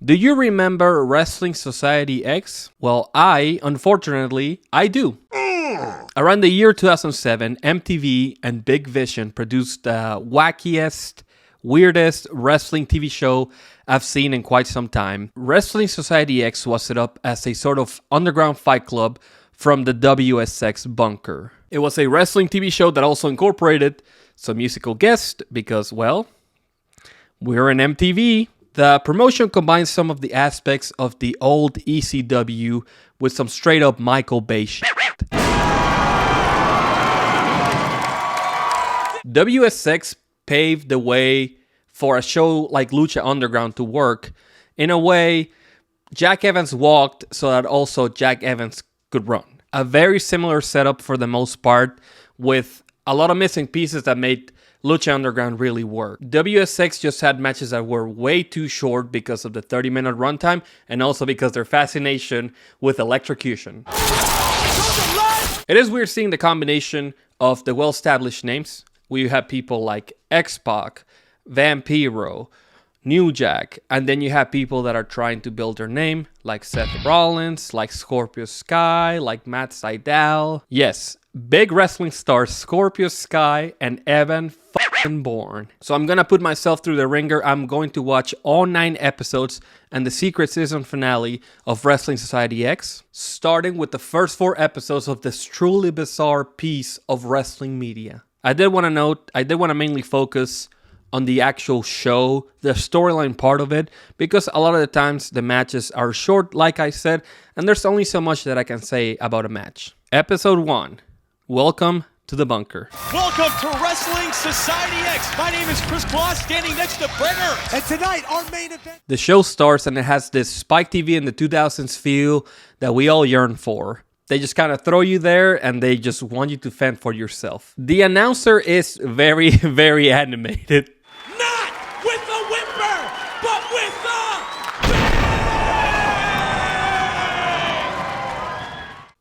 Do you remember Wrestling Society X? Well, unfortunately, I do. Around the year 2007, MTV and Big Vision produced the wackiest, weirdest wrestling TV show I've seen in quite some time. Wrestling Society X was set up as a sort of underground fight club from the WSX bunker. It was a wrestling TV show that also incorporated some musical guests because, well, we're in MTV. The promotion combines some of the aspects of the old ECW with some straight up Michael Bay shit. WSX paved the way for a show like Lucha Underground to work. In a way, Jack Evans walked so that also Jack Evans could run. A very similar setup for the most part, with a lot of missing pieces that made Lucha Underground really work. WSX just had matches that were way too short because of the 30-minute runtime and also because their fascination with electrocution. It is weird seeing the combination of the well-established names. We have people like X-Pac, Vampiro, New Jack, and then you have people that are trying to build their name, like Seth Rollins, like Scorpio Sky, like Matt Sydal. Yes, big wrestling stars Scorpio Sky and Evan Bourne. So I'm gonna put myself through the ringer. I'm going to watch all 9 episodes and the secret season finale of Wrestling Society X, starting with the first 4 episodes of this truly bizarre piece of wrestling media. I did want to mainly focus on the actual show, the storyline part of it, because a lot of the times the matches are short, like I said, and there's only so much that I can say about a match. Episode 1. Welcome to the bunker. Welcome to Wrestling Society X. My name is Chris Claus, standing next to Brenner. And tonight, our main event... The show starts and it has this Spike TV in the 2000s feel that we all yearn for. They just kind of throw you there and they just want you to fend for yourself. The announcer is very, very animated. Not with the whimper, but with the...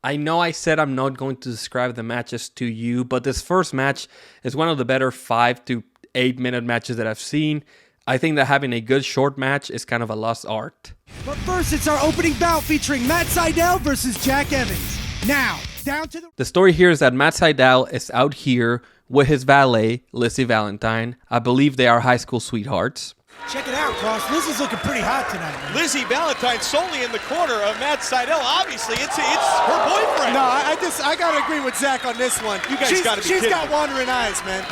I know I said I'm not going to describe the matches to you, but this first match is one of the better 5 to 8 minute matches that I've seen. I think that having a good short match is kind of a lost art. But first, it's our opening bout featuring Matt Sydal versus Jack Evans. Now, down to the story here is that Matt Sydal is out here with his valet, Lizzie Valentine. I believe they are high school sweethearts. Check it out, Cross. Lizzie's looking pretty hot tonight, man. Lizzie Valentine solely in the corner of Matt Sydal. Obviously, it's her boyfriend. No, I gotta agree with Zach on this one. You guys gotta be kidding. She's got wandering eyes, man.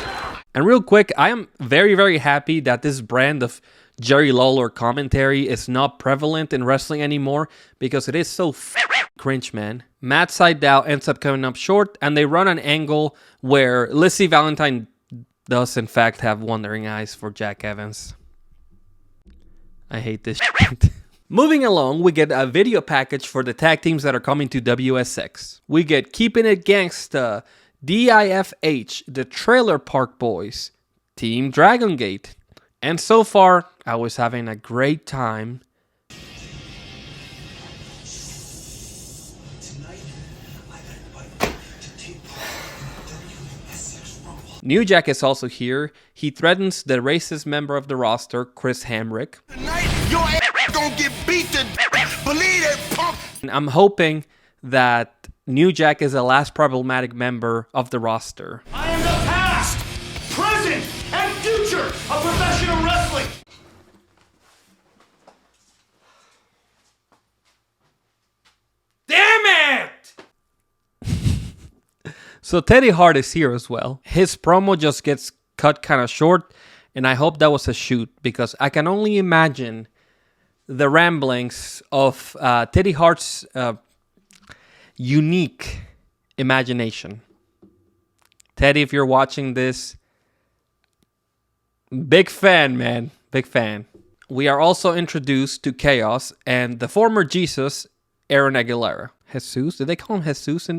And real quick, I am very, very happy that this brand of Jerry Lawler commentary is not prevalent in wrestling anymore because it is so cringe, man. Matt Sydal ends up coming up short and they run an angle where Lizzie Valentine does in fact have wandering eyes for Jack Evans. I hate this shit. Moving along, we get a video package for the tag teams that are coming to WSX. We get Keeping It Gangsta, DIFH, the Trailer Park Boys, Team Dragon Gate. And so far, I was having a great time. New Jack is also here. He threatens the racist member of the roster, Chris Hamrick. Tonight, your ass gonna get beat to believe that punk. And I'm hoping that New Jack is the last problematic member of the roster. I am the past, present, and future of professional wrestling. Damn it! So Teddy Hart is here as well. His promo just gets cut kind of short, and I hope that was a shoot because I can only imagine the ramblings of Teddy Hart's unique imagination. Teddy, if you're watching this, big fan, man. Big fan. We are also introduced to Chaos and the former Jesus, Aaron Aguilera. Jesus? Did they call him Jesus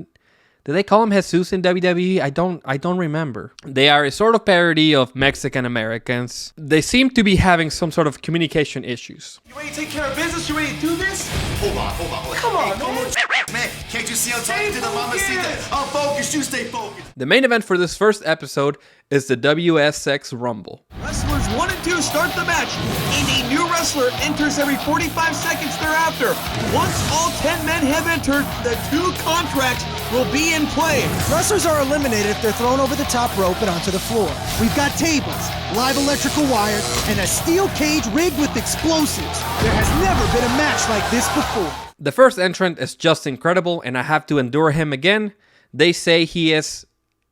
in WWE? I don't remember. They are a sort of parody of Mexican Americans. They seem to be having some sort of communication issues. You ready to take care of business? You ready to do this? Hold on. Come on, no more man. Can't you see I'm talking to the mamacita? I'm focused, you stay focused. The main event for this first episode is the WSX Rumble. Wrestlers 1 and 2 start the match, and a new wrestler enters every 45 seconds thereafter. Once all 10 men have entered, the 2 contracts will be in play. Wrestlers are eliminated if they're thrown over the top rope and onto the floor. We've got tables, live electrical wire, and a steel cage rigged with explosives. There has never been a match like this before. The first entrant is just incredible, and I have to endure him again. They say he is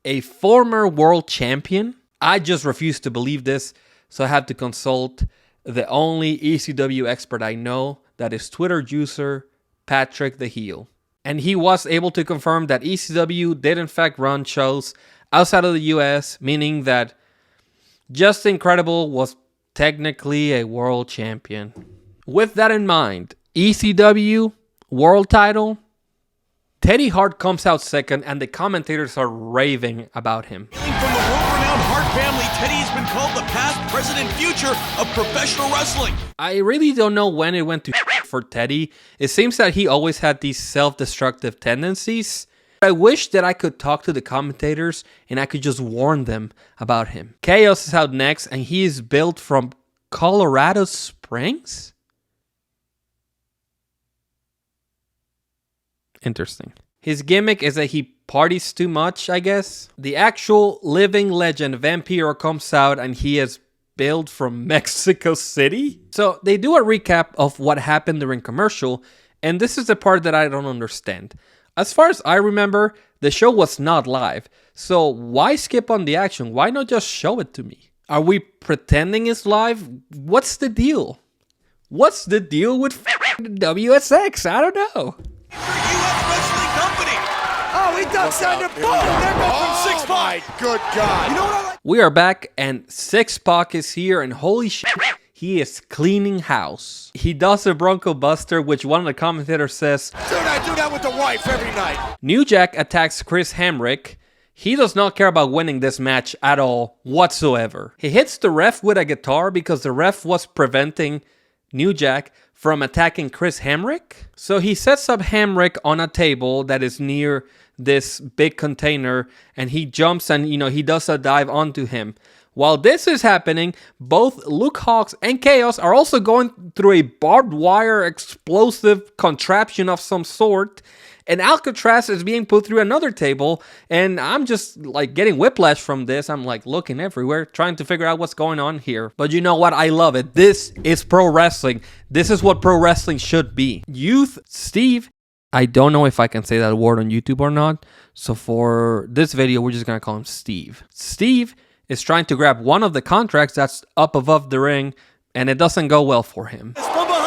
a former world champion. I just refuse to believe this, so I have to consult the only ECW expert I know, that is Twitter user Patrick the Heel. And he was able to confirm that ECW did in fact run shows outside of the US, meaning that Just Incredible was technically a world champion. With that in mind, ECW world title, Teddy Hart comes out second, and the commentators are raving about him. From the world-renowned Hart family, Teddy has been called the past, present, and future of professional wrestling. I really don't know when it went to for Teddy. It seems that he always had these self-destructive tendencies. I wish that I could talk to the commentators and I could just warn them about him. Chaos is out next, and he is built from Colorado Springs? Interesting. His gimmick is that he parties too much, I guess. The actual living legend Vampiro comes out, and he is built from Mexico City. So they do a recap of what happened during commercial, and this is the part that I don't understand. As far as I remember, the show was not live. So why skip on the action? Why not just show it to me? Are we pretending it's live? What's the deal? What's the deal with WSX? I don't know. U.S. Wrestling Company. Oh, he ducks under. Boom! There goes from 6 My good God. You know what I like? We are back, and Six Pac is here, and holy shit, he is cleaning house. He does a Bronco Buster, which one of the commentators says, Dude, I do that with the wife every night. New Jack attacks Chris Hamrick. He does not care about winning this match at all whatsoever. He hits the ref with a guitar because the ref was preventing New Jack from attacking Chris Hamrick. So he sets up Hamrick on a table that is near this big container, and he jumps and, he does a dive onto him. While this is happening, both Luke Hawx and Chaos are also going through a barbed wire explosive contraption of some sort, and Alcatraz is being put through another table, and I'm just like getting whiplash from this. I'm like looking everywhere, trying to figure out what's going on here. But you know what? I love it. This is pro wrestling. This is what pro wrestling should be. Youth Steve. I don't know if I can say that word on YouTube or not. So for this video, we're just going to call him Steve. Steve is trying to grab one of the contracts that's up above the ring, and it doesn't go well for him. From behind.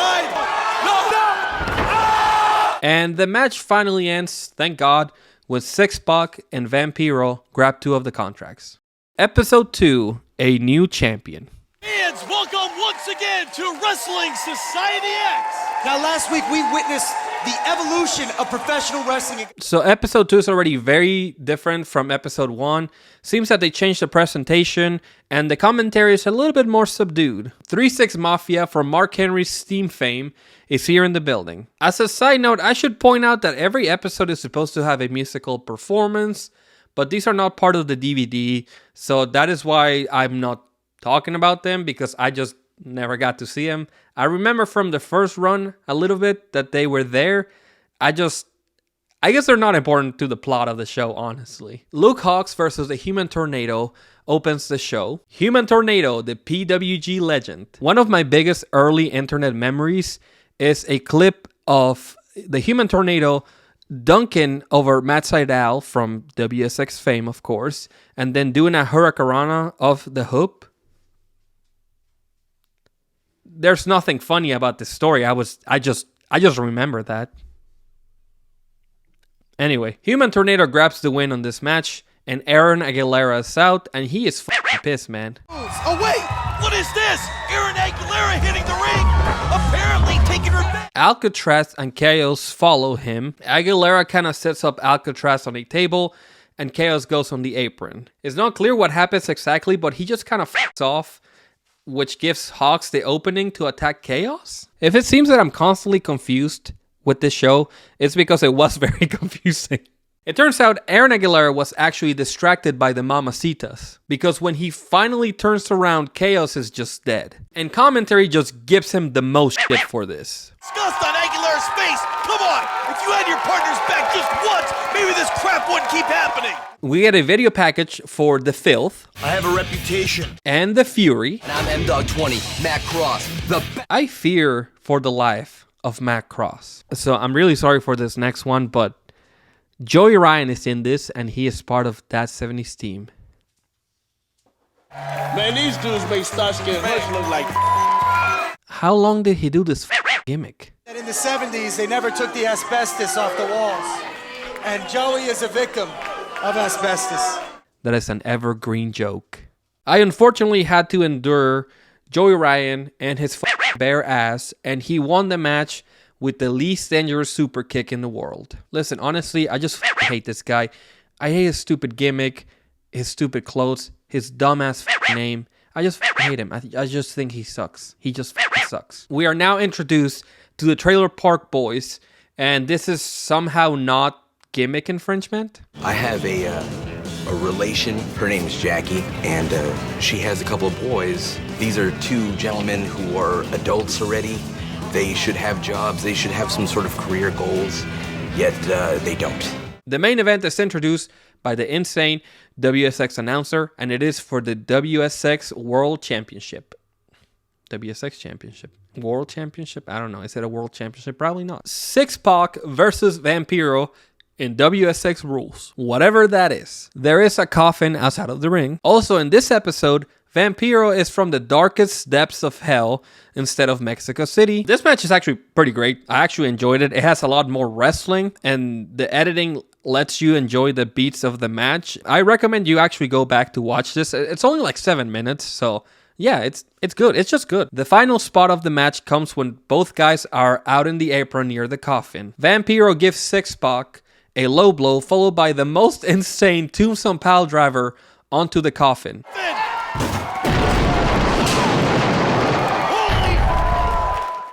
And the match finally ends, thank God, with Six Pac and Vampiro grab 2 of the contracts. Episode 2, A New Champion. Fans, welcome once again to Wrestling Society X. Now, last week we witnessed the evolution of professional wrestling. So episode 2 is already very different from episode 1. Seems that they changed the presentation, and the commentary is a little bit more subdued. 3-6 Mafia from Mark Henry's Steam fame is here in the building. As a side note, I should point out that every episode is supposed to have a musical performance, but these are not part of the DVD, so that is why I'm not talking about them, because I just never got to see them. I remember from the first run a little bit that they were there. I guess they're not important to the plot of the show, honestly. Luke Hawx versus the Human Tornado opens the show. Human Tornado, the PWG legend. One of my biggest early internet memories is a clip of the Human Tornado dunking over Matt Sydal from WSX fame, of course, and then doing a hurricanrana off the hoop. There's nothing funny about this story. I just remember that. Anyway, Human Tornado grabs the win on this match, and Aaron Aguilera is out, and he is f***ing pissed, man. Oh, wait! What is this? Aaron Aguilera hitting the ring! Apparently taking her back! Alcatraz and Chaos follow him. Aguilera kind of sets up Alcatraz on a table, and Chaos goes on the apron. It's not clear what happens exactly, but he just kind of f***s off, which gives Hawx the opening to attack Chaos? If it seems that I'm constantly confused with this show, it's because it was very confusing. It turns out Aaron Aguilera was actually distracted by the Mamacitas, because when he finally turns around, Chaos is just dead. And commentary just gives him the most shit for this. Disgust on Aguilera's face! Come on! If you had your partner's back just once, maybe this crap wouldn't keep happening! We get a video package for The Filth. I have a reputation. And The Fury. And I'm M-Dog20, Matt Cross, I fear for the life of Matt Cross. So I'm really sorry for this next one, but Joey Ryan is in this, and he is part of that 70s team. Man, these dudes make Stache and Hush look like... How long did he do this gimmick? And in the 70s, they never took the asbestos off the walls. And Joey is a victim of asbestos. That is an evergreen joke. I unfortunately had to endure Joey Ryan and his bare ass, and he won the match with the least dangerous super kick in the world. Listen, honestly, I just hate this guy. I hate his stupid gimmick, his stupid clothes, his dumbass name. I just hate him. I just think he sucks. He just sucks. We are now introduced to the Trailer Park Boys, and this is somehow not gimmick infringement. I have a relation. Her name is Jackie, and she has a couple of boys. These are two gentlemen who are adults already. They should have jobs. They should have some sort of career goals, yet they don't. The main event is introduced by the insane WSX announcer, and it is for the WSX World Championship. WSX Championship. World Championship? I don't know. Is it a World Championship? Probably not. 6-Pac versus Vampiro in WSX rules. Whatever that is. There is a coffin outside of the ring. Also, in this episode, Vampiro is from the darkest depths of hell instead of Mexico City. This match is actually pretty great. I actually enjoyed it. It has a lot more wrestling, and the editing lets you enjoy the beats of the match. I recommend you actually go back to watch this. It's only like 7 minutes, so yeah, it's good. It's just good. The final spot of the match comes when both guys are out in the apron near the coffin. Vampiro gives 6-Pac a low blow, followed by the most insane tombstone pile driver onto the coffin.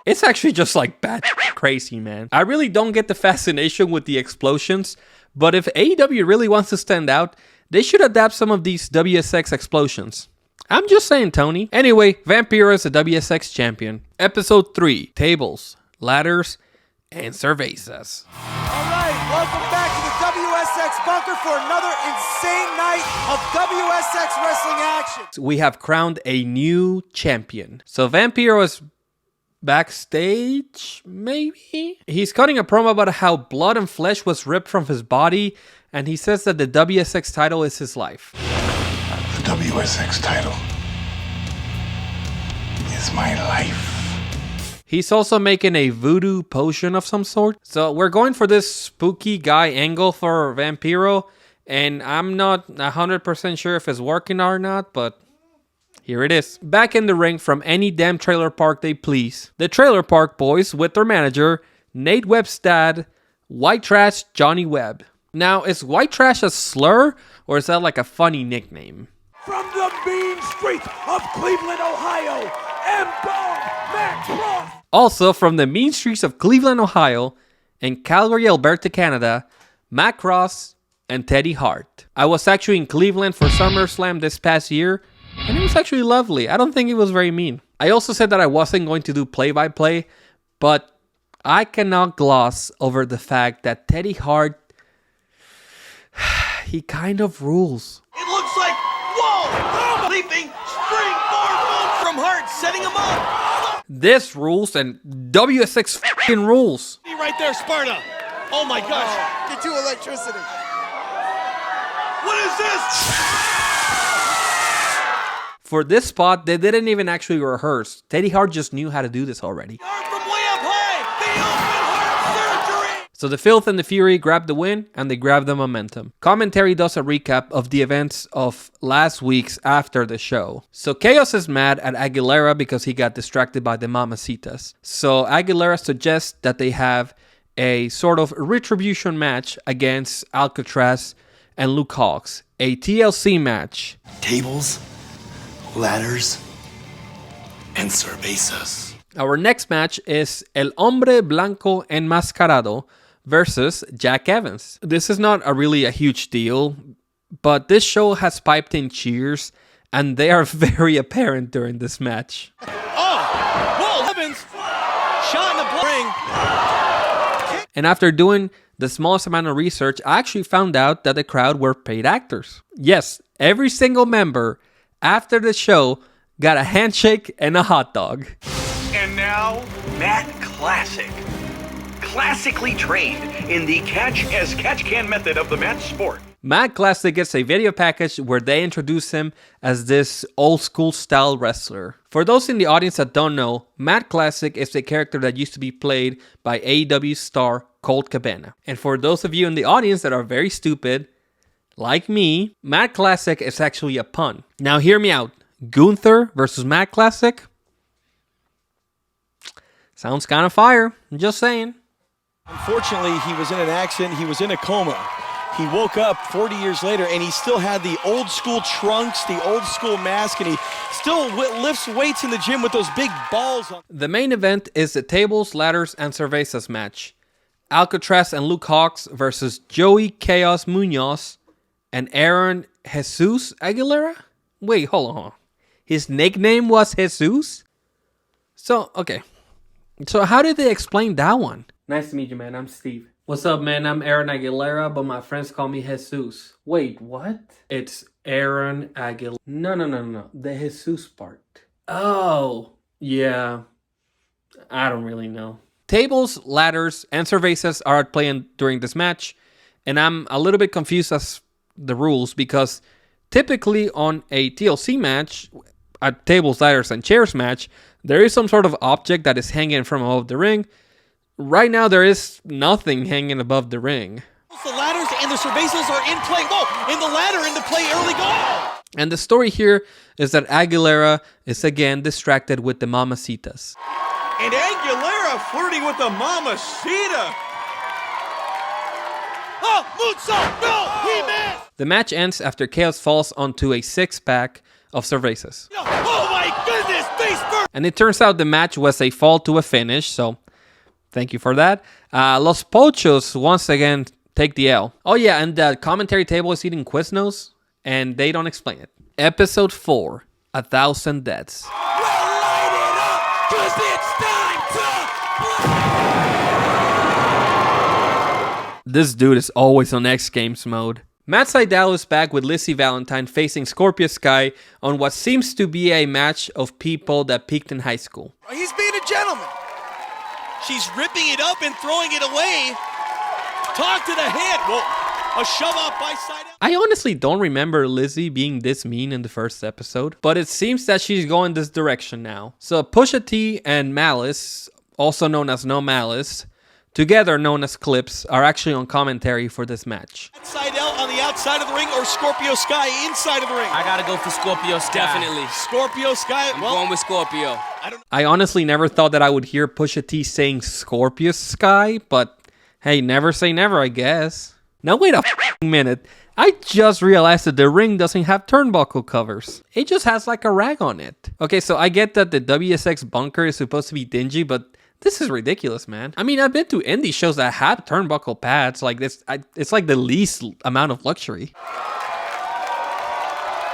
It's actually just like bad crazy, man. I really don't get the fascination with the explosions, but if AEW really wants to stand out, they should adapt some of these WSX explosions. I'm just saying, Tony. Anyway, Vampiro is a WSX champion. Episode 3, Tables, Ladders, and Cervezas. Alright, welcome back to the WSX bunker for another insane night of WSX wrestling action. We have crowned a new champion. So Vampiro is backstage, maybe? He's cutting a promo about how blood and flesh was ripped from his body, and he says that the WSX title is his life. The WSX title is my life. He's also making a voodoo potion of some sort. So we're going for this spooky guy angle for Vampiro, and I'm not 100% sure if it's working or not, but here it is. Back in the ring from any damn trailer park they please. The Trailer Park Boys with their manager, Nate Webb's dad, White Trash Johnny Webb. Now, is White Trash a slur, or is that like a funny nickname? From the mean streets of Cleveland, Ohio, Ambos, Matt Cross. Also from the mean streets of Cleveland, Ohio, and Calgary, Alberta, Canada, Matt Cross and Teddy Hart. I was actually in Cleveland for SummerSlam this past year, and it was actually lovely. I don't think it was very mean. I also said that I wasn't going to do play-by-play, but I cannot gloss over the fact that Teddy Hart, he kind of rules. It looks like, whoa, leaping springboard from Hart, setting him up. This rules, and WSX f***ing rules. Right there, Sparta. Oh my gosh. Get to electricity. What is this? For this spot, they didn't even actually rehearse. Teddy Hart just knew how to do this already. From way up high, the open heart surgery. So the Filth and the Fury grab the win, and they grab the momentum. Commentary does a recap of the events of last week's after the show. So Chaos is mad at Aguilera because he got distracted by the Mamacitas. So Aguilera suggests that they have a sort of retribution match against Alcatraz and Luke Hawx. A TLC match. Tables, ladders, and cervezas. Our next match is El Hombre Blanco Enmascarado versus Jack Evans. This is not really a huge deal, but this show has piped in cheers, and they are very apparent during this match. Whoa, Evans, shot in the ring. And after doing the smallest amount of research, I actually found out that the crowd were paid actors. Yes, every single member after the show got a handshake and a hot dog. And now, Matt Classic. Classically trained in the catch-as-catch-can method of the match sport. Matt Classic gets a video package where they introduce him as this old school style wrestler. For those in the audience that don't know, Matt Classic is a character that used to be played by AEW star Colt Cabana. And for those of you in the audience that are very stupid, like me, Matt Classic is actually a pun. Now hear me out. Gunther versus Matt Classic? Sounds kind of fire. I'm just saying. Unfortunately, he was in an accident. He was in a coma. He woke up 40 years later, and he still had the old school trunks, the old school mask, and he still lifts weights in the gym with those big balls on. The main event is the tables, ladders, and cervezas match. Alcatraz and Luke Hawx versus Joey Chaos Munoz and Aaron Jesus Aguilera? Wait, hold on. His nickname was Jesus? So, okay. So how did they explain that one? Nice to meet you, man. I'm Steve. What's up, man? I'm Aaron Aguilera, but my friends call me Jesus. Wait, what? It's Aaron Aguilera. No. The Jesus part. Oh, yeah. I don't really know. Tables, ladders, and cervezas are at play during this match, and I'm a little bit confused as the rules because typically on a TLC match, a tables, ladders, and chairs match, there is some sort of object that is hanging from above the ring. Right now, there is nothing hanging above the ring. The ladders and the cervezas are in play. Whoa, in the ladder into play early goal. And the story here is that Aguilera is again distracted with the mamacitas. And Aguilera flirting with the mamacita. Oh, moonsault! No, he missed! The match ends after Chaos falls onto a 6-pack of cervezas. Oh my goodness, face first! And it turns out the match was a fall to a finish, so thank you for that. Los Pochos once again take the L. Oh yeah, and the commentary table is eating Quiznos, and they don't explain it. Episode 4, 1,000 Deaths. We'll light it up, 'cause it's time to... This dude is always on X Games mode. Matt Sydal is back with Lizzie Valentine facing Scorpio Sky on what seems to be a match of people that peaked in high school. He's being a gentleman. She's ripping it up and throwing it away. Talk to the head. Whoa, a shove off by Sydal. I honestly don't remember Lizzie being this mean in the first episode, but it seems that she's going this direction now. So Pusha T and Malice, also known as No Malice, together known as Clips, are actually on commentary for this match. Sydal on the outside of the ring or Scorpio Sky inside of the ring? I gotta go for Scorpio Sky. Definitely. Scorpio Sky. I'm going with Scorpio. I honestly never thought that I would hear Pusha T saying Scorpio Sky, but hey, never say never, I guess. Now wait a minute. I just realized that the ring doesn't have turnbuckle covers. It just has like a rag on it. Okay, so I get that the WSX bunker is supposed to be dingy, but this is ridiculous, man. I mean, I've been to indie shows that have turnbuckle pads. Like this, it's like the least amount of luxury.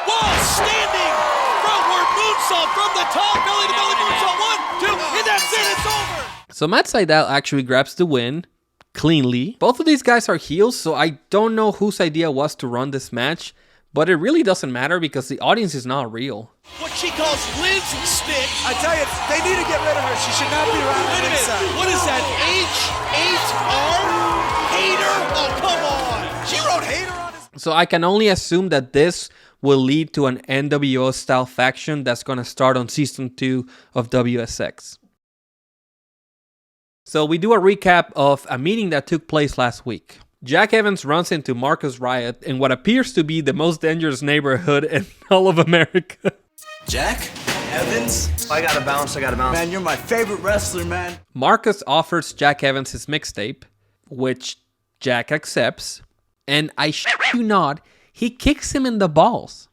Whoa, standing frontward moonsault from the top, belly to belly moonsault, 1, 2, and that's it, it's over. So Matt Sydal actually grabs the win cleanly. Both of these guys are heels, so I don't know whose idea was to run this match, but it really doesn't matter because the audience is not real. What she calls Liz stick. I tell you, they need to get rid of her. She should not be around Wait the a minute, inside. what is that, H8R? Hater? Oh, come on. She wrote hater on his... So I can only assume that this will lead to an NWO style faction that's going to start on season 2 of WSX. So we do a recap of a meeting that took place last week. Jack Evans runs into Marcus Riot in what appears to be the most dangerous neighborhood in all of America. Jack? Evans? I gotta bounce. Man, you're my favorite wrestler, man. Marcus offers Jack Evans his mixtape, which Jack accepts, and I shit you not, he kicks him in the balls.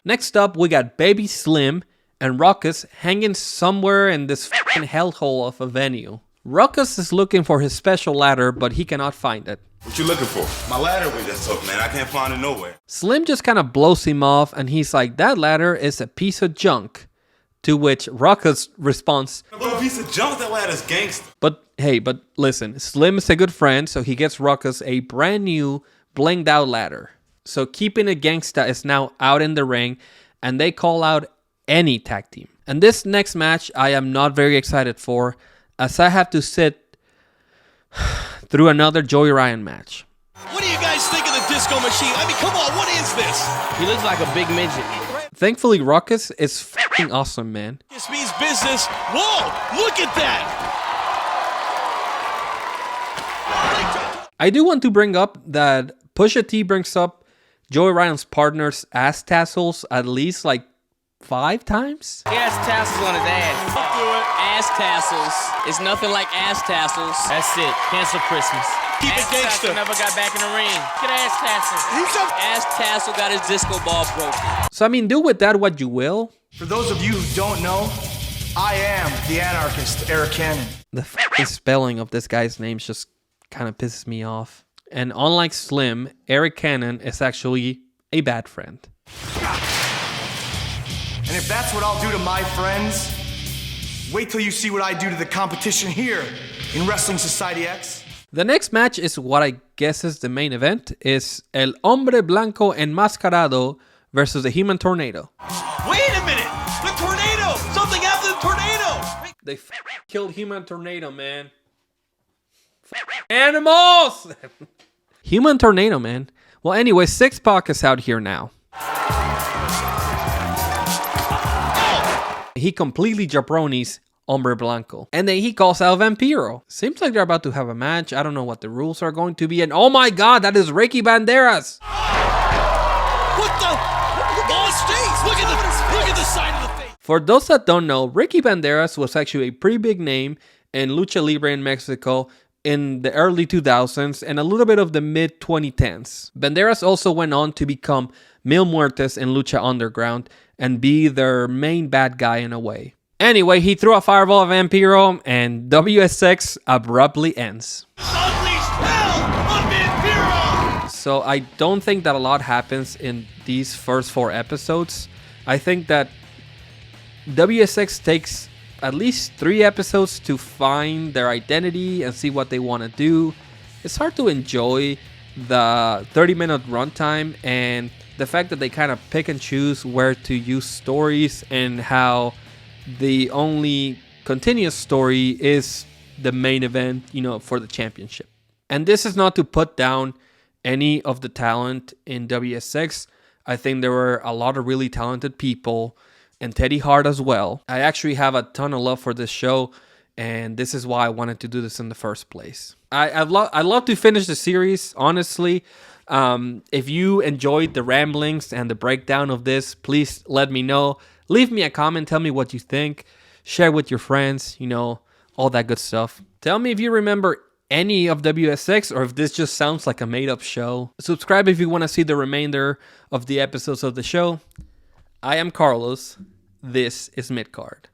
Next up, we got Baby Slim and Ruckus hanging somewhere in this fucking hellhole of a venue. Ruckus is looking for his special ladder, but he cannot find it. What you looking for? My ladder we just took, man. I can't find it nowhere. Slim just kind of blows him off, and he's like, that ladder is a piece of junk. To which Ruckus responds, A piece of junk, that ladder's gangster. But listen, Slim is a good friend, so he gets Ruckus a brand new blinged out ladder. So keeping it gangsta is now out in the ring, and they call out any tag team. And this next match I am not very excited for, as I have to sit through another Joey Ryan match. What do you guys think of the disco machine? I mean, come on, what is this? He looks like a big midget. Thankfully, Ruckus is fucking awesome, man. This means business. Whoa, look at that. I do want to bring up that Pusha T brings up Joey Ryan's partner's ass tassels at least like 5 times. He has tassels on his ass. I'll do it. Ass tassels. It's nothing like ass tassels. That's it. Cancel Christmas. Keep it Ass gangster. tassel never got back in the ring. Get ass tassel. Ass tassel got his disco ball broken. So I mean, do with that what you will. For those of you who don't know, I am the anarchist, Eric Cannon. The fucking spelling of this guy's name just kind of pisses me off. And unlike Slim, Eric Cannon is actually a bad friend. And if that's what I'll do to my friends, wait till you see what I do to the competition here in Wrestling Society X. The next match is what I guess is the main event. Is El Hombre Blanco Enmascarado versus the Human Tornado. Wait a minute! The tornado! Something happened to the tornado! They killed Human Tornado, man. Animals! Human Tornado, man. Well, anyway, 6-Pac is out here now. He completely jabronis Hombre Blanco. And then he calls out Vampiro. Seems like they're about to have a match. I don't know what the rules are going to be. And oh my god, that is Ricky Banderas. What the? Look at the side of the face. For those that don't know, Ricky Banderas was actually a pretty big name in Lucha Libre in Mexico in the early 2000s and a little bit of the mid 2010s. Banderas also went on to become Mil Muertes in Lucha Underground and be their main bad guy in a way. Anyway, he threw a fireball at Vampiro and WSX abruptly ends. Unleashed hell on Vampiro! So I don't think that a lot happens in these first 4 episodes. I think that WSX takes at least 3 episodes to find their identity and see what they want to do. It's hard to enjoy the 30-minute runtime and the fact that they kind of pick and choose where to use stories and how the only continuous story is the main event, for the championship. And this is not to put down any of the talent in WSX. I think there were a lot of really talented people, and Teddy Hart as well. I actually have a ton of love for this show, and this is why I wanted to do this in the first place. I'd love to finish the series, honestly. If you enjoyed the ramblings and the breakdown of this, please let me know. Leave me a comment, tell me what you think. Share with your friends, all that good stuff. Tell me if you remember any of WSX or if this just sounds like a made-up show. Subscribe if you want to see the remainder of the episodes of the show. I am Carlos. This is Midcard.